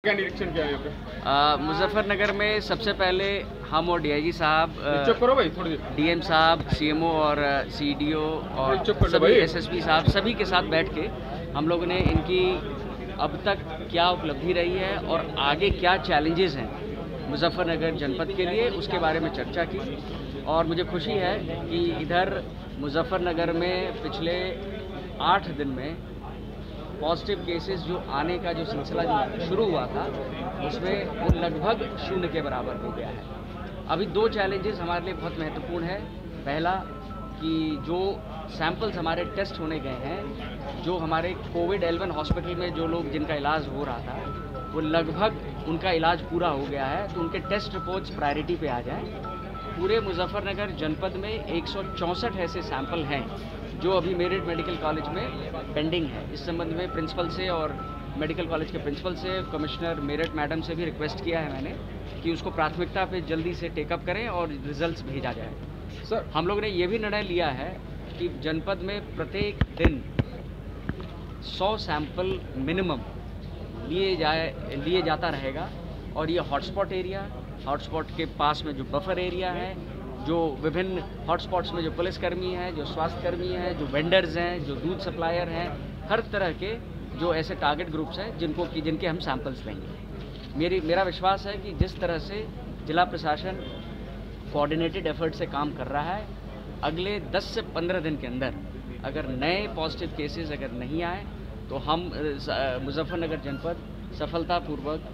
क्या निरीक्षण किया यहाँ पे? मुजफ्फरनगर में सबसे पहले हम और डीआईजी साहब, चुप करो भाई थोड़ी डीएम साहब, सीएमओ और सीडीओ और सभी एसएसपी साहब सभी के साथ बैठ के हम लोगों ने इनकी अब तक क्या उपलब्धि रही है और आगे क्या चैलेंजेस हैं मुजफ्फरनगर जनपद के लिए, उसके बारे में चर्चा की। और मुझे खुशी है कि इधर मुजफ्फरनगर में पिछले 8 दिन में पॉजिटिव केसेस जो आने का जो सिलसिला जो शुरू हुआ था उसमें वो लगभग 0 के बराबर हो गया है। अभी 2 चैलेंजेस हमारे लिए बहुत महत्वपूर्ण है। पहला कि जो सैंपल्स हमारे टेस्ट होने गए हैं, जो हमारे कोविड-11 हॉस्पिटल में जो लोग जिनका इलाज हो रहा था वो लगभग उनका इलाज पूरा हो गया है, तो उनके टेस्ट रिपोर्ट्स प्रायोरिटी पे आ जाएं। पूरे मुजफ्फरनगर जनपद में 164 ऐसे सैंपल हैं जो अभी मेरिट मेडिकल कॉलेज में पेंडिंग है। इस संबंध में प्रिंसिपल से और मेडिकल कॉलेज के प्रिंसिपल से, कमिश्नर मेरिट मैडम से भी रिक्वेस्ट किया है मैंने कि उसको प्राथमिकता पे जल्दी से टेकअप करें और रिजल्ट्स भेजा जाए। सर, हम लोग ने ये भी निर्णय लिया है कि जनपद में प्रत्येक दिन 100 सैंपल मिनिमम लिए जाता रहेगा। और ये हॉटस्पॉट के पास में जो बफर एरिया है, जो विभिन्न हॉटस्पॉट्स में जो पुलिसकर्मी हैं, जो स्वास्थ्यकर्मी हैं, जो वेंडर्स हैं, जो दूध सप्लायर हैं, हर तरह के जो ऐसे टारगेट ग्रुप्स हैं जिनके हम सैंपल्स लेंगे। मेरा विश्वास है कि जिस तरह से जिला प्रशासन कोऑर्डिनेटेड एफर्ट से काम कर रहा है, अगले 10 से 15 दिन के अंदर अगर नए पॉजिटिव केसेस अगर नहीं आए तो हम मुजफ्फरनगर जनपद सफलतापूर्वक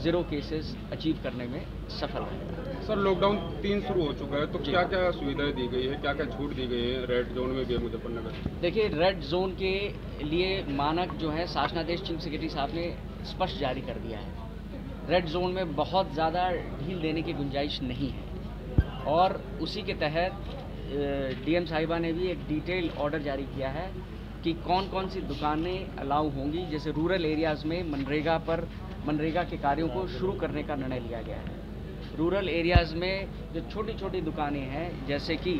0 केसेस अचीव करने में सफल रहेगा। सर, लॉकडाउन 3 शुरू हो चुका है, तो क्या क्या सुविधाएं दी गई है, क्या क्या छूट दी गई है रेड जोन में भी है मुजफ्फरनगर? देखिए, रेड जोन के लिए मानक जो है शासनादेश चीफ सेक्रेटरी साहब ने स्पष्ट जारी कर दिया है। रेड जोन में बहुत ज़्यादा ढील देने की गुंजाइश नहीं है और उसी के तहत डीएम साहिबा ने भी एक डिटेल ऑर्डर जारी किया है कि कौन कौन सी दुकानें अलाउ होंगी। जैसे रूरल एरियाज़ में मनरेगा के कार्यों को शुरू करने का निर्णय लिया गया है। रूरल एरियाज़ में जो छोटी छोटी दुकानें हैं, जैसे कि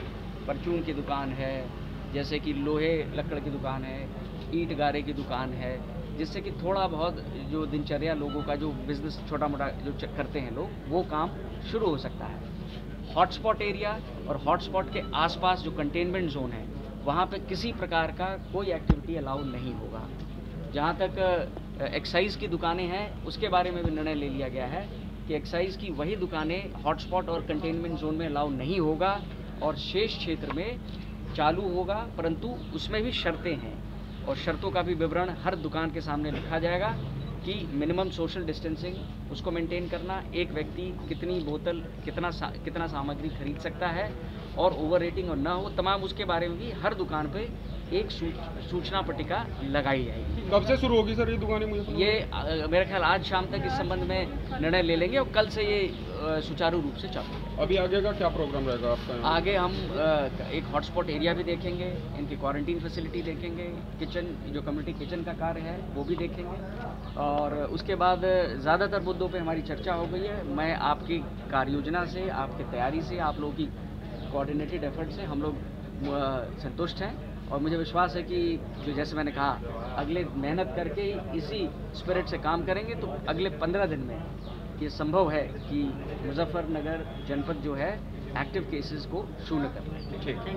परचून की दुकान है, जैसे कि लोहे लकड़ की दुकान है, ईंट गारे की दुकान है, जिससे कि थोड़ा बहुत जो दिनचर्या लोगों का जो बिज़नेस छोटा मोटा जो करते हैं लोग, वो काम शुरू हो सकता है। हॉटस्पॉट एरिया और हॉटस्पॉट के आसपास जो कंटेनमेंट जोन है, वहाँ पे किसी प्रकार का कोई एक्टिविटी अलाउ नहीं होगा। जहाँ तक एक्साइज़ की दुकानें हैं, उसके बारे में भी निर्णय ले लिया गया है कि एक्साइज़ की वही दुकानें हॉटस्पॉट और कंटेनमेंट जोन में अलाउ नहीं होगा और शेष क्षेत्र में चालू होगा, परंतु उसमें भी शर्तें हैं और शर्तों का भी विवरण हर दुकान के सामने लिखा जाएगा कि मिनिमम सोशल डिस्टेंसिंग उसको मेंटेन करना, एक व्यक्ति कितनी बोतल कितना सामग्री खरीद सकता है और ओवर रेटिंग और ना हो, तमाम उसके बारे में भी हर दुकान पे एक सूचना पट्टिका लगाई जाएगी। कब से शुरू होगी सर ये दुकानें? मुझे ये मेरा ख्याल आज शाम तक इस संबंध में निर्णय ले लेंगे और कल से ये सुचारू रूप से चालू होगा। अभी आगे का क्या प्रोग्राम रहेगा आपका? आगे हम एक हॉटस्पॉट एरिया भी देखेंगे, इनकी क्वारंटीन फैसिलिटी देखेंगे, किचन जो कम्युनिटी किचन का कार्य है वो भी देखेंगे और उसके बाद ज़्यादातर मुद्दों पे हमारी चर्चा हो गई है। मैं आपकी कार्य योजना से, आपकी तैयारी से, आप लोगों की कोऑर्डिनेटेड एफर्ट से हम लोग संतुष्ट हैं और मुझे विश्वास है कि जो जैसे मैंने कहा अगले मेहनत करके इसी स्पिरिट से काम करेंगे तो अगले 15 दिन में ये संभव है कि मुजफ्फरनगर जनपद जो है एक्टिव केसेस को 0 कर लें। ठीक है।